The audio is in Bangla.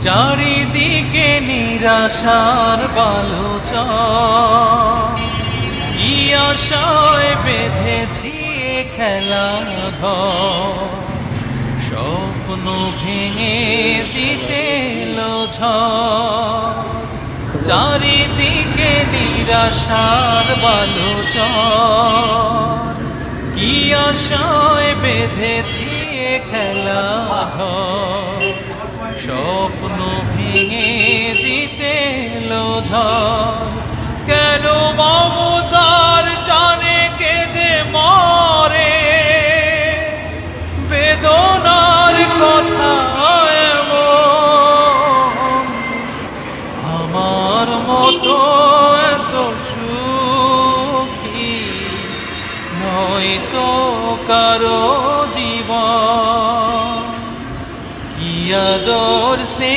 চারিদিকে নিরাশার বালুচর, কি আশায় বেঁধেছি এ খেলা ঘর, স্বপ্ন ভেঙে দিতে এলো ঝড়। চারিদিকে নিরাশার বালুচর, কি আশায় বেঁধেছি এ খেলা ঘর, স্বপ্ন ভেঙে দিতে এলো ঝড়। কেন মমতার টানে কেঁদে মরে, বেদনার কথা এমন, আমার মতো এত সুখী নয়তো কারো জীবন। কি আদর স্নেহ